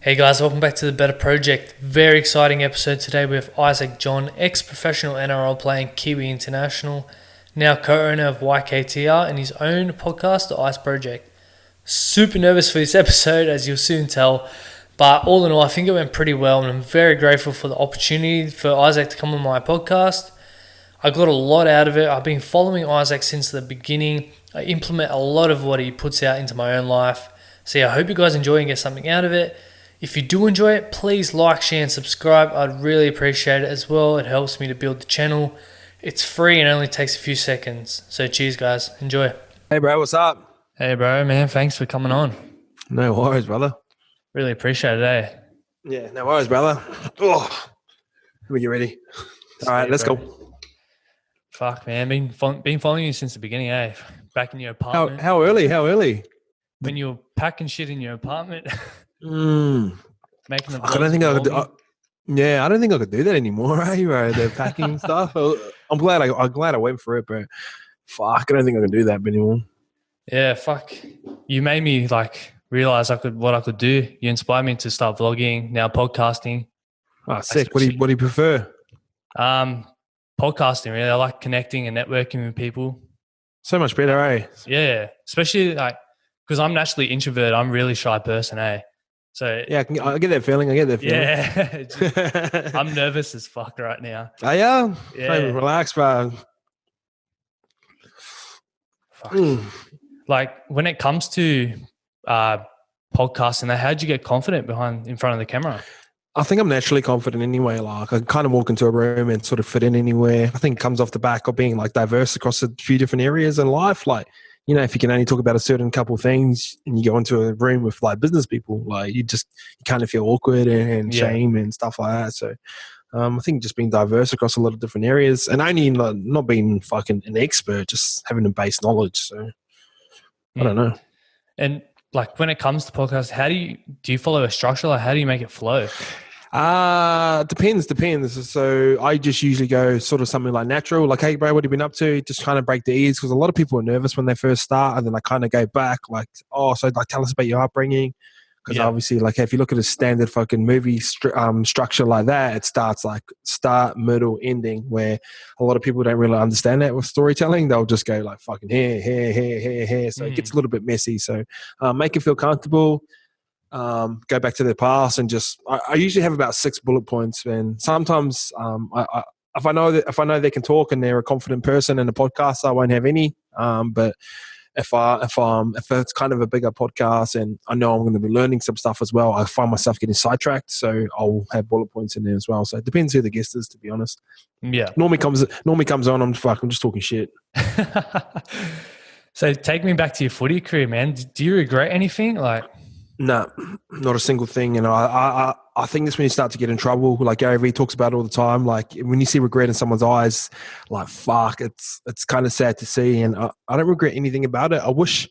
Hey guys, welcome back to the Better Project. Very exciting episode today with Isaac John, ex-professional NRL player and Kiwi international, now co-owner of YKTR and his own podcast, The Ice Project. Super nervous for this episode, as you'll soon tell, but all in all, I think it went pretty well, and I'm very grateful for the opportunity for Isaac to come on my podcast. I got a lot out of it. I've been following Isaac since the beginning. I implement a lot of what he puts out into my own life. So yeah, I hope you guys enjoy and get something out of it. If you do enjoy it, please like, share and subscribe. I'd really appreciate it as well. It helps me to build the channel. It's free and only takes a few seconds. So cheers guys. Enjoy. Hey bro, what's up? Hey bro, man. Thanks for coming on. No worries, brother. Really appreciate it, eh? Yeah, no worries, brother. Oh, let me get ready. All right, let's go. Fuck, man. Been following you since the beginning, eh? Back in your apartment. How early? How early? When you were packing shit in your apartment. Making the I don't think I could. I don't think I could do that anymore, right? Bro, the packing stuff. I'm glad I went for it, but fuck, I don't think I can do that anymore. Yeah, fuck. You made me realize what I could do. You inspired me to start vlogging, now podcasting. Oh, sick. What do you prefer? Podcasting, really. I like connecting and networking with people. So much better, eh? Yeah, especially because I'm naturally introvert. I'm a really shy person, eh? So yeah, I get that feeling. Yeah, I'm nervous as fuck right now. Oh yeah, relax, bro. Like when it comes to podcasting, how'd you get confident in front of the camera? I think I'm naturally confident anyway. Like I kind of walk into a room and sort of fit in anywhere. I think it comes off the back of being diverse across a few different areas in life. If you can only talk about a certain couple of things and you go into a room with business people, you kind of feel awkward and shame and stuff like that. So I think just being diverse across a lot of different areas and only not being fucking an expert, just having a base knowledge. So I don't know. And when it comes to podcasts, how do you follow a structure? How do you make it flow? Depends. So I just usually go sort of something natural, hey bro, what have you been up to? Just kind of break the ease because a lot of people are nervous when they first start, and then I kind of go back tell us about your upbringing. Because obviously, if you look at a standard fucking movie structure like that, it starts start, middle, ending, where a lot of people don't really understand that with storytelling. They'll just go fucking here. So it gets a little bit messy. So make it feel comfortable. Go back to their past and I usually have about 6 bullet points. And sometimes if I know they can talk and they're a confident person in a podcast, I won't have any. But if it's kind of a bigger podcast and I know I'm going to be learning some stuff as well, I find myself getting sidetracked, so I'll have bullet points in there as well. So it depends who the guest is, to be honest. Yeah. Normally comes on, I'm just talking shit. So take me back to your footy career, man. Do you regret anything? No, not a single thing. And I think that's when you start to get in trouble. Gary Vee talks about it all the time. When you see regret in someone's eyes, fuck, it's kind of sad to see. And I don't regret anything about it. I wish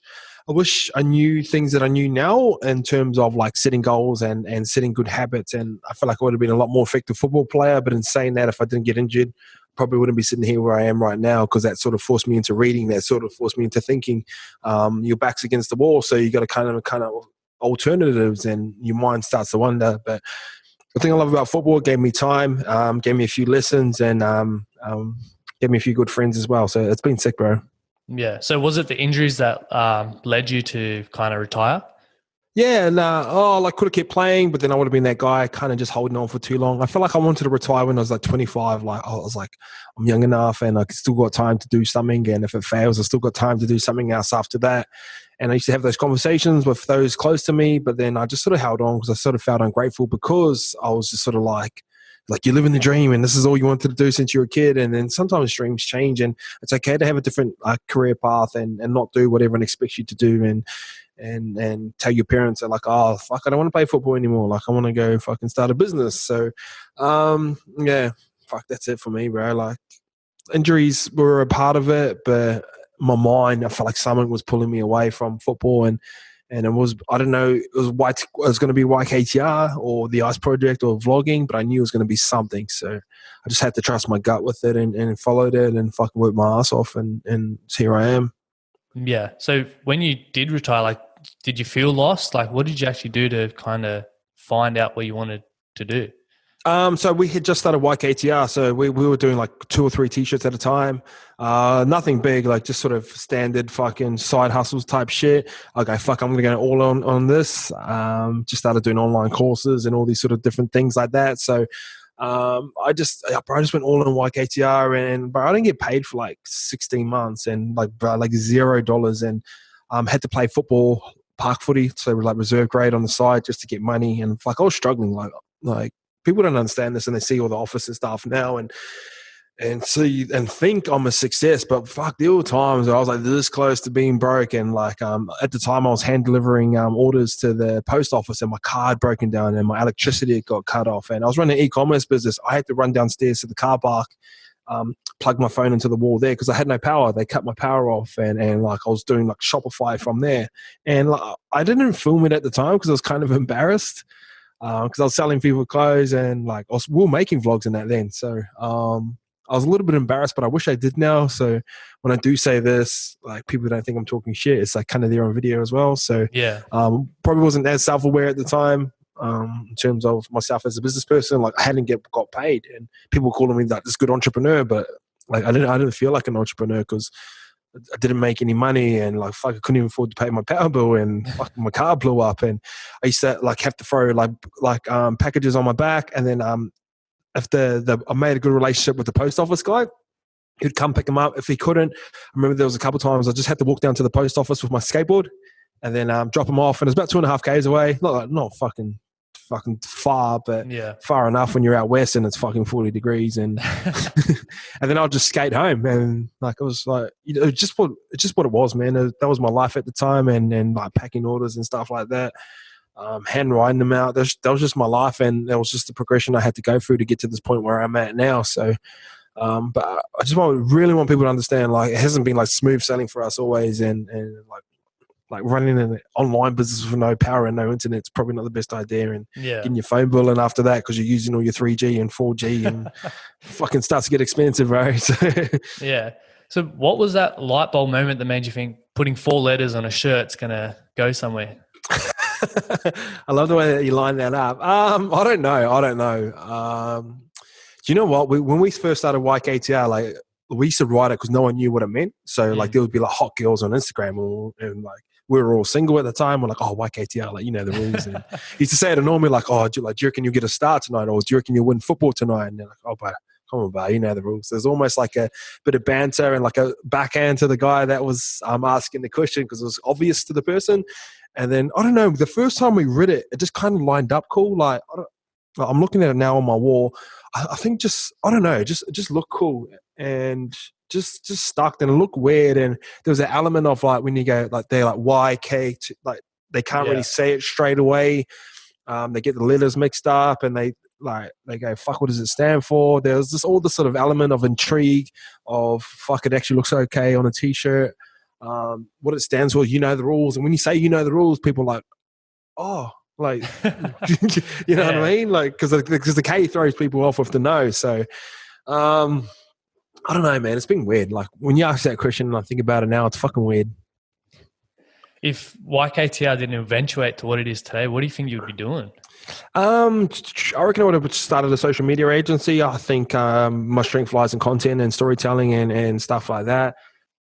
I knew things that I knew now in terms of setting goals and setting good habits. And I feel like I would have been a lot more effective football player. But in saying that, if I didn't get injured, probably wouldn't be sitting here where I am right now, because that sort of forced me into reading. That sort of forced me into thinking. Your back's against the wall, so you got to kind of alternatives, and your mind starts to wonder. But the thing I love about football, it gave me time, gave me a few lessons, and gave me a few good friends as well. So it's been sick, bro. Yeah. So was it the injuries that led you to kind of retire? Yeah, and I could have kept playing, but then I would have been that guy kind of just holding on for too long. I feel like I wanted to retire when I was 25. I was I'm young enough and I still got time to do something. And if it fails, I still got time to do something else after that. And I used to have those conversations with those close to me, but then I just sort of held on because I sort of felt ungrateful, because I was just sort of you're living the dream and this is all you wanted to do since you were a kid. And then sometimes dreams change, and it's okay to have a different career path and not do what everyone expects you to do. And tell your parents, they're oh, fuck, I don't want to play football anymore. I want to go fucking start a business. So, yeah, fuck, that's it for me, bro. Injuries were a part of it, but my mind, I felt like something was pulling me away from football, and it was, I don't know, it was going to be YKTR or the Ice Project or vlogging, but I knew it was going to be something. So I just had to trust my gut with it and followed it and fucking worked my ass off, and here I am. Yeah. So when you did retire, did you feel lost? What did you actually do to kind of find out what you wanted to do? So we had just started YKTR, so we were doing like 2 or 3 t-shirts at a time. Nothing big, like just sort of standard fucking side hustles type shit. Okay, fuck, I'm gonna go all on this. Just started doing online courses and all these sort of different things like that. So I just went all on YKTR, and I didn't get paid for like 16 months and like $0, and had to play football, park footy, so like reserve grade on the side just to get money. And like I was struggling, like people don't understand this, and they see all the office and stuff now and see and think I'm a success, but fuck, there were times where I was like this close to being broke. And like at the time I was hand delivering orders to the post office, and my card broken down and my electricity got cut off, and I was running an e-commerce business. I had to run downstairs to the car park, plug my phone into the wall there because I had no power. They cut my power off, and like I was doing like Shopify from there, and like, I didn't film it at the time because I was kind of embarrassed, because I was selling people clothes, and like we were making vlogs in that then. So I was a little bit embarrassed, but I wish I did now. So when I do say this, like people don't think I'm talking shit. It's like kind of there on video as well. So Yeah. probably wasn't as self-aware at the time in terms of myself as a business person. Like I hadn't got paid, and people were calling me like this good entrepreneur, but like I didn't feel like an entrepreneur because I didn't make any money, and like fuck, I couldn't even afford to pay my power bill, and fuck, my car blew up, and I used to like have to throw like packages on my back, and then if I made a good relationship with the post office guy, he'd come pick them up. If he couldn't, I remember there was a couple of times I just had to walk down to the post office with my skateboard, and then drop them off, and it's about 2.5 k's away, not fucking far, but Yeah. far enough when you're out west and it's fucking 40 degrees, and and then I'll just skate home, and like it was like, you know, just what it was, man. That was my life at the time, and like packing orders and stuff like that, hand writing them out. That was just my life, and that was just the progression I had to go through to get to this point where I'm at now. So but I just really want people to understand, like it hasn't been like smooth sailing for us always, and like running an online business with no power and no internet is probably not the best idea. And getting your phone bill in after that because you're using all your 3G and 4G and fucking starts to get expensive, right? Yeah. So what was that light bulb moment that made you think putting 4 letters on a shirt's going to go somewhere? I love the way that you line that up. I don't know. Do you know what? When we first started YKTR, like we used to write it because no one knew what it meant. So like there would be like hot girls on Instagram, and like we were all single at the time. We're like, oh, YKTR, like you know the rules. And he used to say it normally like, oh, do you reckon you'll get a start tonight, or do you reckon you'll win football tonight? And they're like, oh, but come on, you know the rules. There's almost like a bit of banter and like a backhand to the guy that was asking the question because it was obvious to the person. And then I don't know, the first time we read it, it just kind of lined up cool. Like I'm looking at it now on my wall. I think just looked cool and just stuck and looked weird. And there was an element of like when you go like they're like YK, like they can't really say it straight away. They get the letters mixed up, and they go, fuck, what does it stand for? There's just all this sort of element of intrigue of fuck, it actually looks okay on a t-shirt. What it stands for, you know the rules. And when you say you know the rules, people are like, oh, like, you know what I mean? Like, because the K throws people off with the no. So, I don't know, man. It's been weird. Like, when you ask that question and I think about it now, it's fucking weird. If YKTR didn't eventuate to what it is today, what do you think you'd be doing? I reckon I would have started a social media agency. I think my strength lies in content and storytelling and stuff like that.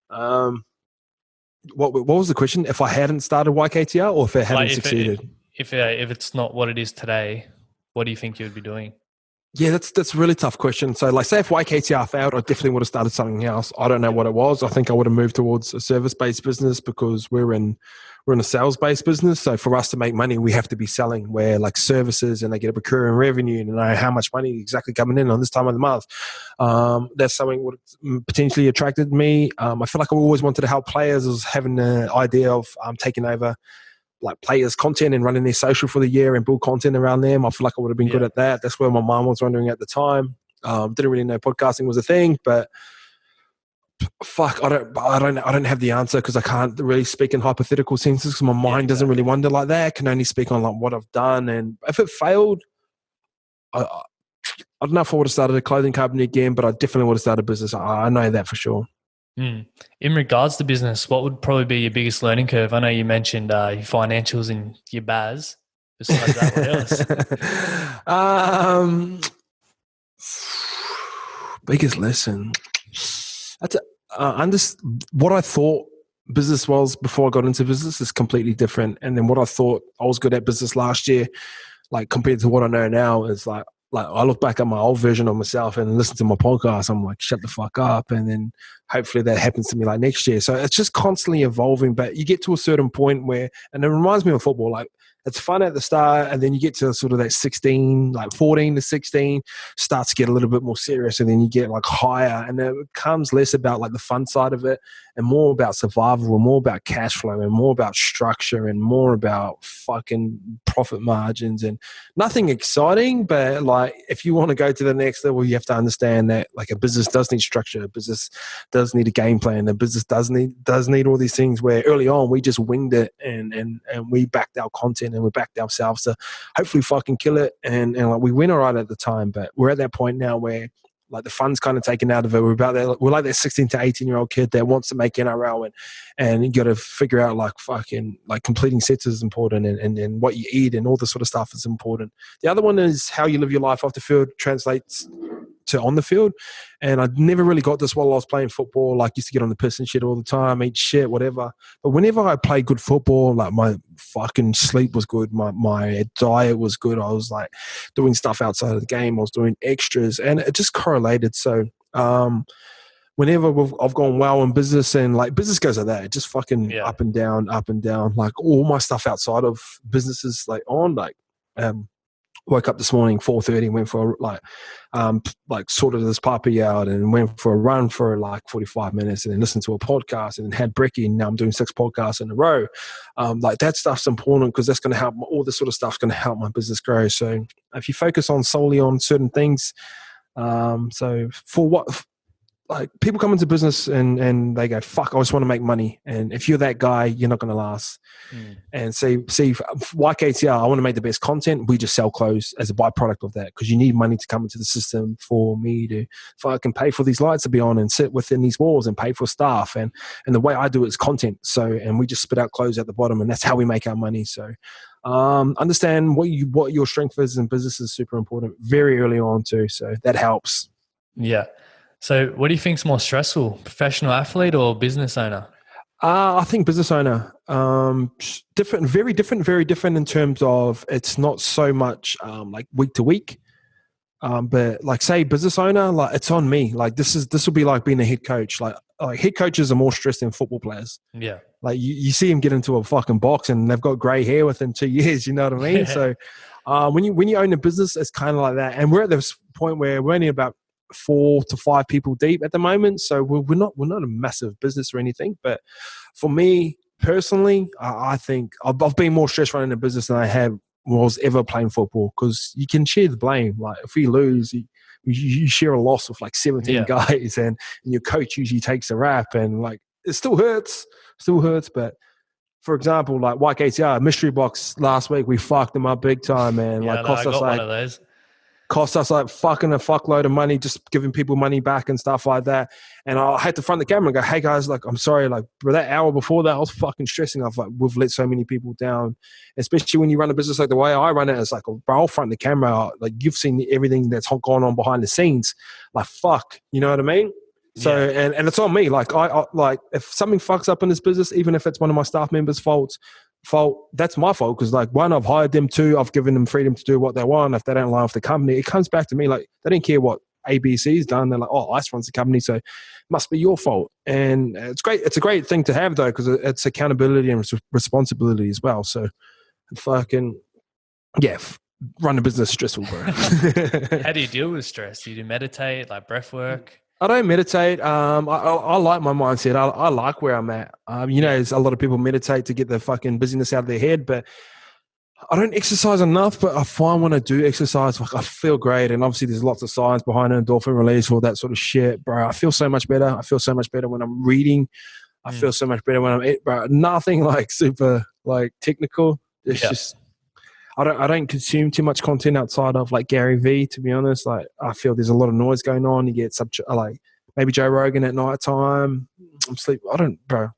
What was the question? If I hadn't started YKTR, or if it hadn't succeeded? If it's not what it is today, what do you think you would be doing? Yeah, that's a really tough question. So, like, say if YKTR failed, I definitely would have started something else. I don't know what it was. I think I would have moved towards a service-based business because we're in a sales-based business. So for us to make money, we have to be selling. We're like services, and they get a recurring revenue, and know how much money exactly coming in on this time of the month. That's something that potentially attracted me. I feel like I always wanted to help players. I was having the idea of taking over like players' content and running their social for the year and build content around them. I feel like I would have been good at that. That's where my mom was wondering at the time. Didn't really know podcasting was a thing, but fuck, I don't have the answer because I can't really speak in hypothetical senses because my mind doesn't really wonder like that. I can only speak on like what I've done, and if it failed, I don't know if I would have started a clothing company again, but I definitely would have started a business. I know that for sure. In regards to business, what would probably be your biggest learning curve? I know you mentioned your financials and your BAS, Besides that, what else? Biggest lesson. That's what I thought business was before I got into business is completely different. And then what I thought I was good at business last year, like compared to what I know now, is like I look back at my old version of myself and listen to my podcast. I'm like, shut the fuck up. And then hopefully that happens to me like next year. So it's just constantly evolving, but you get to a certain point where, and it reminds me of football, like it's fun at the start. And then you get to sort of that 16, like 14 to 16 starts to get a little bit more serious. And then you get like higher and it becomes less about like the fun side of it and more about survival and more about cash flow and more about structure and more about fucking profit margins and nothing exciting. But like, if you want to go to the next level, you have to understand that like a business does need structure. A business does need a game plan. A business does need all these things where early on we just winged it and we backed our content and we backed ourselves to hopefully fucking kill it. And like we went all right at the time, but we're at that point now where like the fun's kind of taken out of it. We're like that 16 to 18-year-old kid that wants to make NRL and you got to figure out like fucking like completing sets is important and what you eat and all this sort of stuff is important. The other one is how you live your life off the field translates to on the field. And I never really got this while I was playing football. Like used to get on the piss and shit all the time, eat shit, whatever. But whenever I played good football, like my fucking sleep was good. My diet was good. I was like doing stuff outside of the game. I was doing extras and it just correlated. So, whenever I've gone well in business and like business goes like that, it just fucking up and down. Like all my stuff outside of businesses like on like, woke up this morning 4:30, went for like sorted this puppy out and went for a run for like 45 minutes and then listened to a podcast and then had brekkie and now I'm doing 6 podcasts in a row. Like that stuff's important because that's going to help. All this sort of stuff's going to help my business grow. So if you focus on solely on certain things, so for what like people come into business and they go, fuck, I just want to make money. And if you're that guy, you're not going to last. And see, YKTR, I want to make the best content. We just sell clothes as a byproduct of that because you need money to come into the system for me to fucking pay for these lights to be on and sit within these walls and pay for staff. And the way I do it is content. So, and we just spit out clothes at the bottom and that's how we make our money. So, understand what your strength is in business is super important very early on too. So that helps. Yeah. So what do you think is more stressful, professional athlete or business owner? I think business owner. Very different in terms of it's not so much like week to week. But like say business owner, like it's on me. Like this will be like being a head coach. Like head coaches are more stressed than football players. Yeah. Like you see them get into a fucking box and they've got grey hair within 2 years. You know what I mean? So when you own a business, it's kind of like that. And we're at this point where we're only about 4 to 5 people deep at the moment. So we're not a massive business or anything. But for me personally, I think I've been more stressed running a business than I was ever playing football because you can share the blame. Like if we lose, you share a loss with like 17 guys and your coach usually takes the rap and like it still hurts. But for example, like YKTR, mystery box last week, we fucked them up big time, man. Yeah, like cost us like one of those. Cost us like fucking a fuckload of money, just giving people money back and stuff like that. And I had to front the camera and go, hey guys, like, I'm sorry. Like, for that hour before that, I was fucking stressing. I've like, we've let so many people down, especially when you run a business like the way I run it. It's like, bro, I'll front the camera. Like, you've seen everything that's gone on behind the scenes. Like, fuck, you know what I mean? So, and it's on me. Like, I like, if something fucks up in this business, even if it's one of my staff members' fault, that's my fault because like 1, I've hired them, 2, I've given them freedom to do what they want. If they don't line off the company, it comes back to me. Like they don't care what ABC's done. They're like, oh, ICE runs the company, so it must be your fault. And it's great. It's a great thing to have though because it's accountability and responsibility as well. So fucking run a business stressful, bro. How do you deal with stress? Do you meditate, like breath work? I don't meditate. I like my mindset. I like where I'm at. There's a lot of people meditate to get the fucking busyness out of their head, but I don't exercise enough. But I find when I do exercise, like I feel great. And obviously there's lots of science behind it, endorphin release, all that sort of shit, bro. I feel so much better. I feel so much better when I'm reading. I feel so much better when I'm bro. Nothing like super like technical. It's just I don't consume too much content outside of like Gary V, to be honest. Like I feel there's a lot of noise going on. You get like maybe Joe Rogan at night time. I'm sleep. Bro.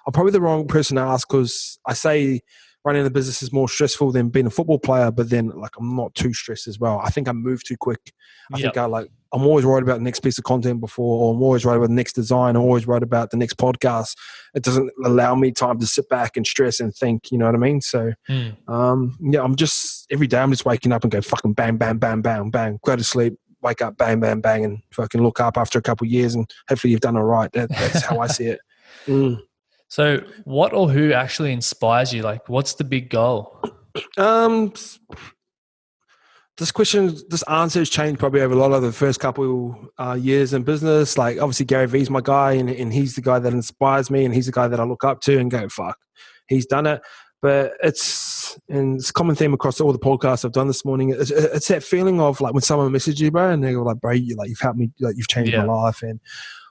I'm probably the wrong person to ask because I say running the business is more stressful than being a football player, but then like I'm not too stressed as well. I think I move too quick. I think I'm always worried about the next piece of content before, or I'm always worried about the next design, or always worried about the next podcast. It doesn't allow me time to sit back and stress and think, you know what I mean? So, I'm just, every day I'm just waking up and go fucking bang, bang, bang, bang, bang, go to sleep, wake up, bang, bang, bang, and fucking look up after a couple of years and hopefully you've done all right. That's how I see it. So what or who actually inspires you? Like, what's the big goal? This answer has changed probably over a lot of the first couple years in business. Like, obviously Gary Vee's my guy, and he's the guy that inspires me, and he's the guy that I look up to and go, fuck, he's done it. But it's a common theme across all the podcasts I've done this morning. It's that feeling of like when someone messages you, bro, and they go like, bro, you've helped me, like you've changed my life, and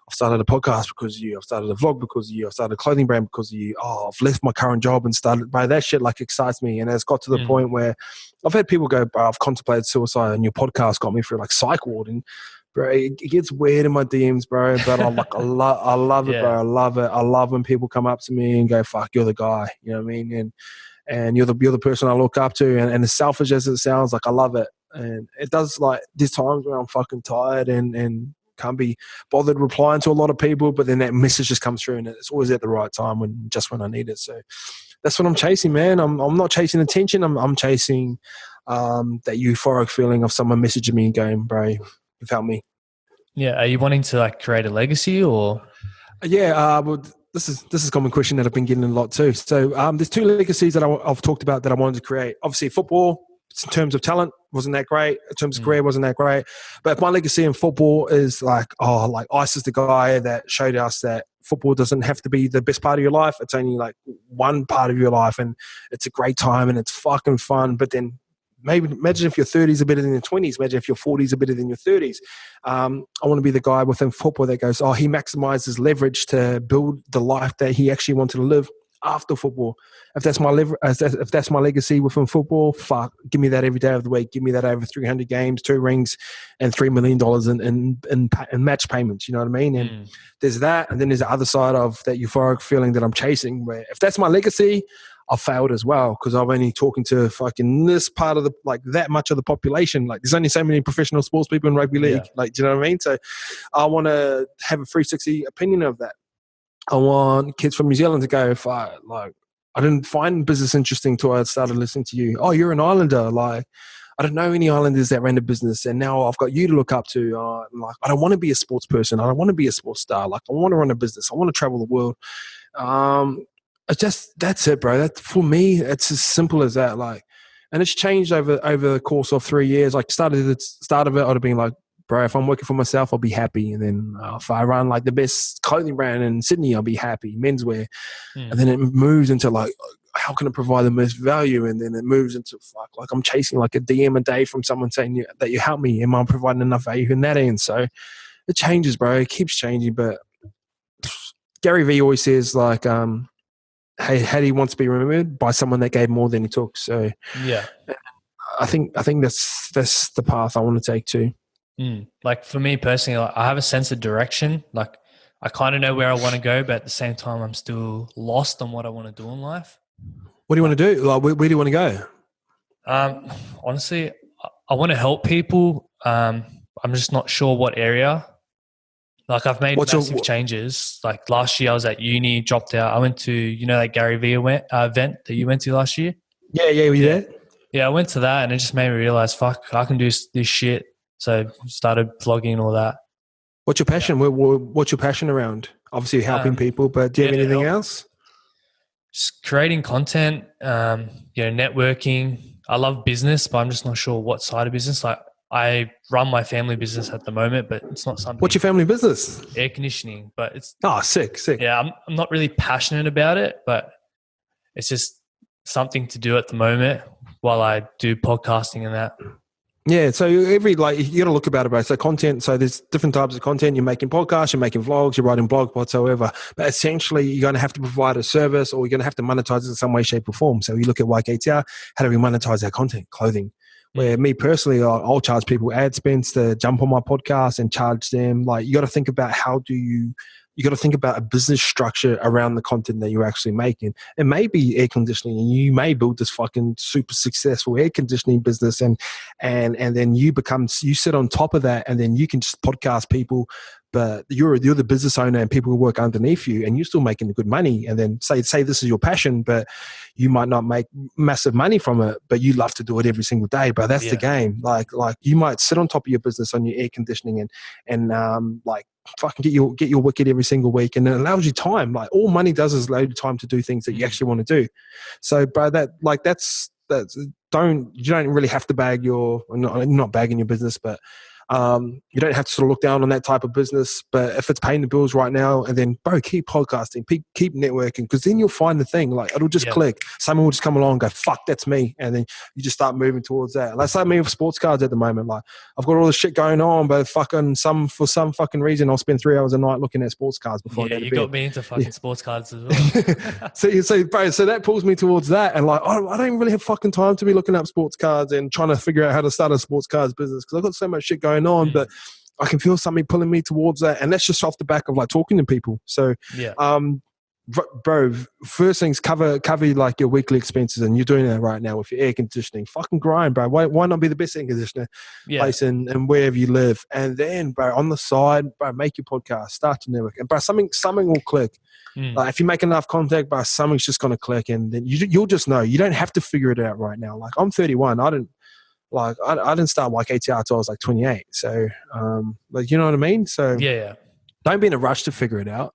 I've started a podcast because of you. I've started a vlog because of you. I've started a clothing brand because of you. Oh, I've left my current job and started, bro, that shit like excites me. And it's got to the point where I've had people go, bro, I've contemplated suicide and your podcast got me through like psych ward. And bro, it gets weird in my DMs, bro. But I love it, bro. I love it. I love when people come up to me and go, fuck, you're the guy. You know what I mean? And you're the person I look up to. And as selfish as it sounds, like I love it. And it does, like, there's times where I'm fucking tired and can't be bothered replying to a lot of people, but then that message just comes through and it's always at the right time when I need it. So that's what I'm chasing, man. I'm not chasing attention. I'm chasing that euphoric feeling of someone messaging me and going, bro, you've helped me. Yeah. Are you wanting to like create a legacy or? Yeah. Well, this is a common question that I've been getting a lot too. So there's two legacies that I've talked about that I wanted to create. Obviously football, in terms of talent, wasn't that great. In terms of career, wasn't that great. But my legacy in football is like Ice is the guy that showed us that football doesn't have to be the best part of your life. It's only like one part of your life, and it's a great time and it's fucking fun. But then maybe imagine if your 30s are better than your 20s. Imagine if your 40s are better than your 30s. I want to be the guy within football that goes, he maximizes leverage to build the life that he actually wanted to live after football. If that's my legacy within football, fuck, give me that every day of the week. Give me that over 300 games, 2 rings, and $3 million in match payments. You know what I mean? And there's that, and then there's the other side of that euphoric feeling that I'm chasing. Where if that's my legacy, I've failed as well because I've only talking to fucking this part of the that much of the population. Like, there's only so many professional sports people in rugby league. Like, do you know what I mean? So I want to have a 360 opinion of that. I want kids from New Zealand to go, I didn't find business interesting till I started listening to you. Oh, you're an Islander. Like, I don't know any Islanders that ran a business, and now I've got you to look up to. I don't want to be a sports person. I don't want to be a sports star. Like, I want to run a business. I want to travel the world. That's it, bro. That for me, it's as simple as that. Like, and it's changed over the course of 3 years. Like, started at the start of it, I'd have been like, bro, if I'm working for myself, I'll be happy. And then if I run like the best clothing brand in Sydney, I'll be happy, menswear. And then it moves into like, how can I provide the most value? And then it moves into like I'm chasing like a DM a day from someone saying that you help me. Am I providing enough value in that end? So it changes, bro. It keeps changing. But Gary Vee always says like, hey, how do you want to be remembered? By someone that gave more than he took. So yeah, I think that's the path I want to take too. Like for me personally, like, I have a sense of direction. Like I kind of know where I want to go, but at the same time, I'm still lost on what I want to do in life. What do you want to do? Like, where do you want to go? Honestly, I want to help people. I'm just not sure what area. Like I've made massive changes. Like last year I was at uni, dropped out. I went to, that Gary Vee event that you went to last year? Yeah, were you there? Yeah, I went to that and it just made me realize, fuck, I can do this shit. So started vlogging and all that. What's your passion? Yeah. What's your passion around? Obviously helping people, but do you have anything else? Just creating content, networking. I love business, but I'm just not sure what side of business. Like I run my family business at the moment, but it's not something. What's your family business? Air conditioning, but it's... Oh, sick. Yeah, I'm not really passionate about it, but it's just something to do at the moment while I do podcasting and that. Yeah, so you got to look about it, bro. So content, so there's different types of content. You're making podcasts, you're making vlogs, you're writing blogs, whatsoever. But essentially, you're going to have to provide a service or you're going to have to monetize it in some way, shape or form. So you look at YKTR, how do we monetize our content? Clothing. Where me personally, I'll charge people ad spends to jump on my podcast and charge them. Like, you got to think about how do you you got to think about a business structure around the content that you're actually making. It may be air conditioning, and you may build this fucking super successful air conditioning business, and then you sit on top of that, and then you can just podcast people. But you're the business owner, and people who work underneath you, and you're still making good money. And then say this is your passion, but you might not make massive money from it, but you love to do it every single day. But that's the game. Like you might sit on top of your business on your air conditioning and like fucking get your wicket every single week, and it allows you time. Like all money does is allow you time to do things that you actually want to do. So, bro, that's you don't really have to bag not bagging your business, but you don't have to sort of look down on that type of business. But if it's paying the bills right now, and then bro, keep podcasting, keep networking, because then you'll find the thing. Like it'll just click. Someone will just come along and go, fuck, that's me. And then you just start moving towards that. That's like me with sports cards at the moment. Like I've got all this shit going on, but for some fucking reason, I'll spend 3 hours a night looking at sports cards before I go to bed. You got me into fucking sports cards as well. so bro, so that pulls me towards that. And like, I don't really have fucking time to be looking up sports cards and trying to figure out how to start a sports cards business, because I've got so much shit going on, but I can feel something pulling me towards that. And that's just off the back of like talking to people. So, bro, first things, cover like your weekly expenses, and you're doing that right now with your air conditioning. Fucking grind, bro. Why not be the best air conditioner place in wherever you live? And then, bro, on the side, bro, make your podcast, start to network, and bro, something will click. Like if you make enough contact, bro, something's just gonna click, and then you'll just know. You don't have to figure it out right now. Like I'm 31, I didn't start YKTR until I was like 28. So, like, you know what I mean? So don't be in a rush to figure it out.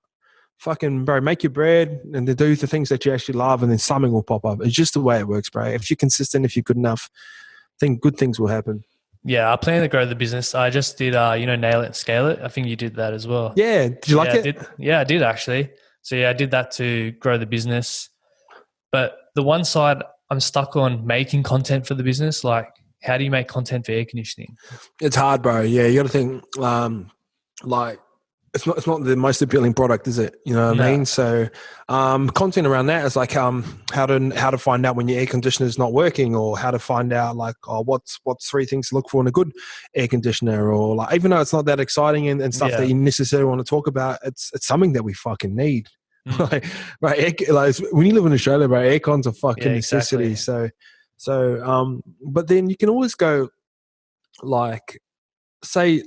Fucking, bro, make your bread and do the things that you actually love, and then something will pop up. It's just the way it works, bro. If you're consistent, if you're good enough, I think good things will happen. Yeah, I plan to grow the business. I just did, Nail It and Scale It. I think you did that as well. Yeah. Did you like it? I did actually. So I did that to grow the business. But the one side I'm stuck on making content for the business. Like, how do you make content for air conditioning? It's hard, bro. Yeah, you got to think. Like, it's not the most appealing product, is it? You know what I mean? So, content around that is like how to find out when your air conditioner is not working, or how to find out like what's 3 things to look for in a good air conditioner, or like even though it's not that exciting and stuff that you necessarily want to talk about, it's something that we fucking need. Like when you live in Australia, bro, aircon's a fucking necessity. So, but then you can always go like, say,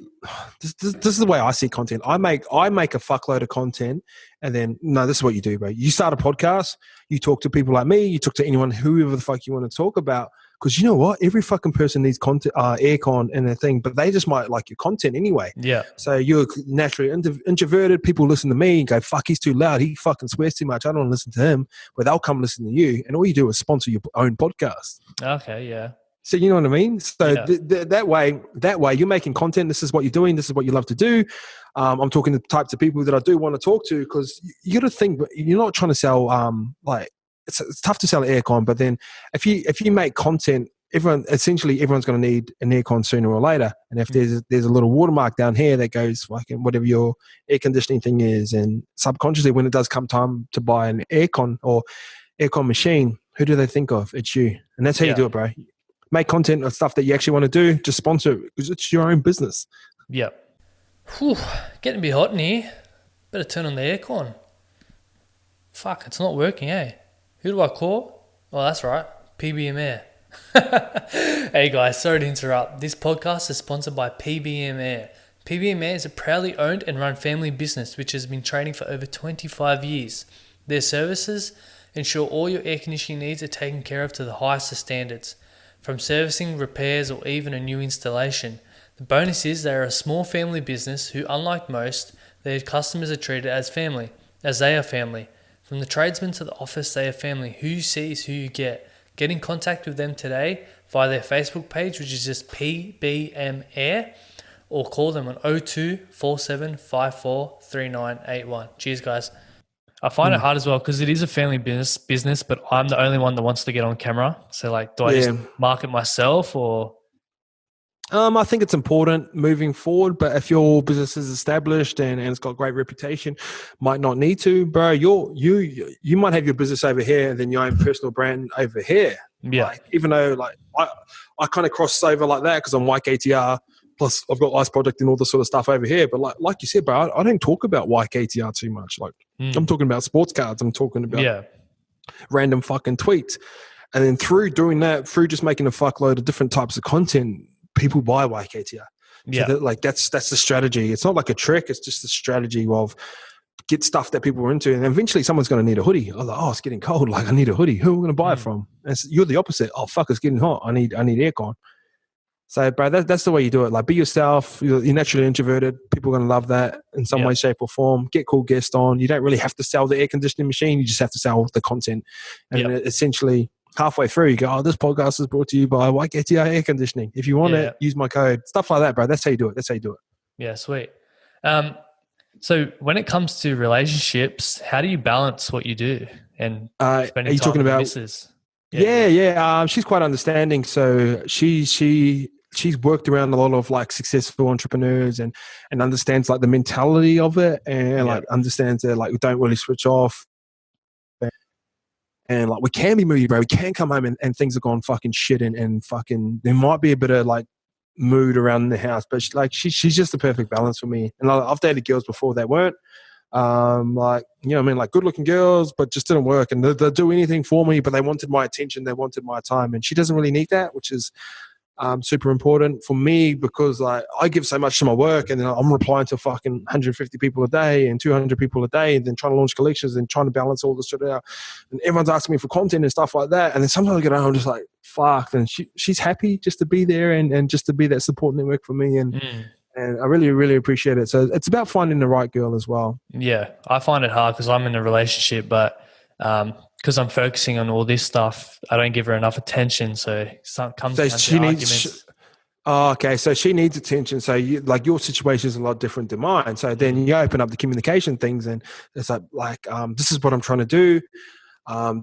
this is the way I see content. I make a fuckload of content, and then this is what you do, bro. You start a podcast, you talk to people like me, you talk to anyone, whoever the fuck you want to talk about, because you know what, every fucking person needs content, aircon and a thing, but they just might like your content anyway. Yeah. So you're naturally introverted. People listen to me and go, "Fuck, he's too loud. He fucking swears too much. I don't want to listen to him." But they'll come listen to you, and all you do is sponsor your own podcast. Okay. Yeah. So you know what I mean? So that way you're making content. This is what you're doing. This is what you love to do. I'm talking to the types of people that I do want to talk to, because you got to think, you're not trying to sell, like it's tough to sell an aircon, but then if you make content, everyone's going to need an aircon sooner or later. And if there's a little watermark down here that goes fucking whatever your air conditioning thing is, and subconsciously when it does come time to buy an aircon or aircon machine, who do they think of? It's you. And that's how you do it, bro. Make content of stuff that you actually want to do. Just sponsor it, because it's your own business. Yep. Whew, getting a bit hot in here. Better turn on the aircon. Fuck, it's not working, eh? Who do I call? Oh, that's right. PBM Air. Hey guys, sorry to interrupt. This podcast is sponsored by PBM Air. PBM Air is a proudly owned and run family business which has been trading for over 25 years. Their services ensure all your air conditioning needs are taken care of to the highest of standards. From servicing, repairs, or even a new installation. The bonus is they are a small family business who, unlike most, their customers are treated as family, as they are family. From the tradesman to the office, they are family. Who you see is who you get. Get in contact with them today via their Facebook page, which is just PBM Air, or call them on 02 47 54 3981. Cheers, guys. I find it hard as well because it is a family business, but I'm the only one that wants to get on camera. So, like, do I just market myself, or? I think it's important moving forward, but if your business is established and it's got great reputation, might not need to, bro. You might have your business over here and then your own personal brand over here. Yeah. Like, even though like I kind of cross over like that because I'm YKTR, Plus, I've got Ice Project and all this sort of stuff over here. But like you said, bro, I don't talk about YKTR too much. Like, I'm talking about sports cards. I'm talking about random fucking tweets. And then through doing that, through just making a fuckload of different types of content, people buy YKTR. So that's the strategy. It's not like a trick. It's just the strategy of get stuff that people are into. And eventually someone's going to need a hoodie. I was like, oh, it's getting cold. Like, I need a hoodie. Who am I going to buy it from? And you're the opposite. Oh, fuck, it's getting hot. I need aircon. So, bro, that's the way you do it. Like, be yourself. You're naturally introverted. People are going to love that in some way, shape, or form. Get cool guests on. You don't really have to sell the air conditioning machine. You just have to sell the content. And essentially, halfway through, you go, oh, this podcast is brought to you by YKTR Air Conditioning. If you want it, use my code. Stuff like that, bro. That's how you do it. Yeah, sweet. So when it comes to relationships, how do you balance what you do and spending time with the missus? She's quite understanding. So she's worked around a lot of like successful entrepreneurs and understands like the mentality of it and like understands that like we don't really switch off. And like we can be moody, bro. We can come home and things are gone fucking shit and fucking there might be a bit of like mood around the house, but she's just the perfect balance for me. And I've dated girls before that weren't like, you know what I mean, like good looking girls, but just didn't work. And they'll do anything for me, but they wanted my attention, they wanted my time, and she doesn't really need that, which is super important for me because like I give so much to my work and then I'm replying to fucking 150 people a day and 200 people a day and then trying to launch collections and trying to balance all this shit out. And everyone's asking me for content and stuff like that. And then sometimes I get home, I'm just like, fuck. And she's happy just to be there and just to be that support network for me. And I really, really appreciate it. So it's about finding the right girl as well. Yeah. I find it hard because I'm in a relationship, but because I'm focusing on all this stuff, I don't give her enough attention. So it comes down to arguments. So she needs attention. So like your situation is a lot different than mine. So then you open up the communication things and it's like this is what I'm trying to do.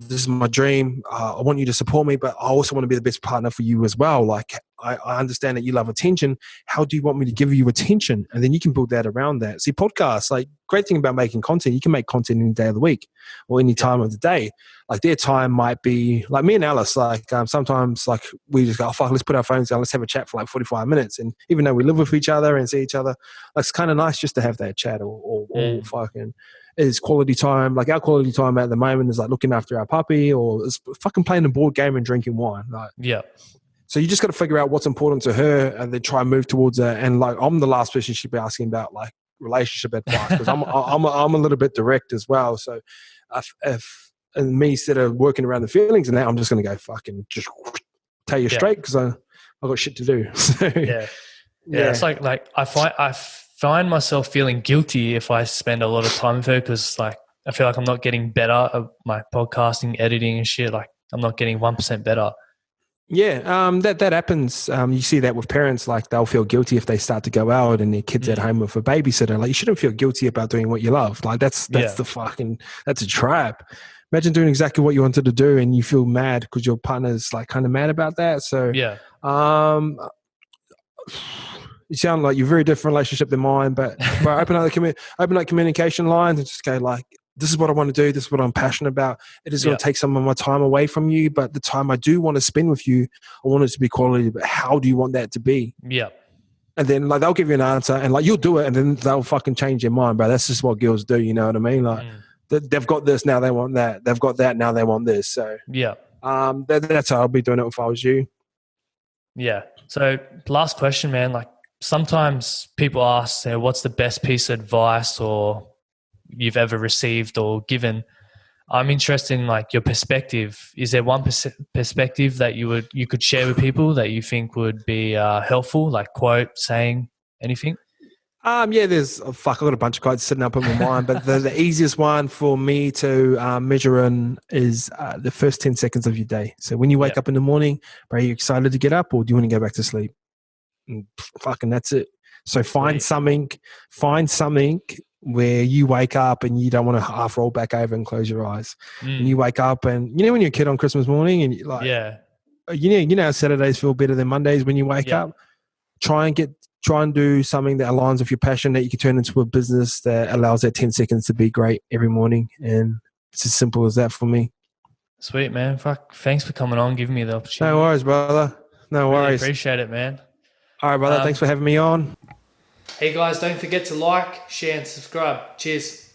This is my dream. I want you to support me, but I also want to be the best partner for you as well. Like I understand that you love attention. How do you want me to give you attention? And then you can build that around that. See, podcasts, like great thing about making content, you can make content any day of the week or any time of the day. Like their time might be like me and Alice, like sometimes like we just go, oh, fuck, let's put our phones down. Let's have a chat for like 45 minutes. And even though we live with each other and see each other, like, it's kind of nice just to have that chat or fucking is quality time. Like our quality time at the moment is like looking after our puppy or is fucking playing a board game and drinking wine. Like, so you just got to figure out what's important to her and then try and move towards her. And like, I'm the last person she'd be asking about like relationship advice because I'm a little bit direct as well. So if and me instead of working around the feelings and that, I'm just going to go fucking just tell you straight because I've got shit to do. So, it's like I find myself feeling guilty if I spend a lot of time with her because like I feel like I'm not getting better at my podcasting, editing and shit. Like I'm not getting 1% better. Yeah, that happens. You see that with parents, like they'll feel guilty if they start to go out and their kids at home with a babysitter. Like you shouldn't feel guilty about doing what you love. Like that's that's a trap. Imagine doing exactly what you wanted to do and you feel mad because your partner's like kind of mad about that. So you sound like you're a very different relationship than mine, but open up communication lines and just go like, this is what I want to do. This is what I'm passionate about. It is going to take some of my time away from you, but the time I do want to spend with you, I want it to be quality, but how do you want that to be? Yeah. And then like, they'll give you an answer and like, you'll do it. And then they'll fucking change their mind, bro. That's just what girls do. You know what I mean? Like they've got this. Now they want that. They've got that. Now they want this. So that's how I'll be doing it if I was you. Yeah. So last question, man, like sometimes people ask, what's the best piece of advice or you've ever received or given? I'm interested in like your perspective. Is there one perspective that you could share with people that you think would be helpful, like quote, saying, anything? There's I've got a bunch of quotes sitting up in my mind, but the easiest one for me to measure in is the first 10 seconds of your day. So when you wake up in the morning, are you excited to get up or do you want to go back to sleep? And fucking that's it. So find something where you wake up and you don't want to half roll back over and close your eyes. And you wake up and, you know, when you're a kid on Christmas morning and you're like, you know how Saturdays feel better than Mondays when you wake up? Try and do something that aligns with your passion that you can turn into a business that allows that 10 seconds to be great every morning. And it's as simple as that for me. Sweet, man. Fuck. Thanks for coming on, giving me the opportunity. No worries, brother. No worries. Really appreciate it, man. All right, brother. Thanks for having me on. Hey guys, don't forget to like, share, and subscribe. Cheers.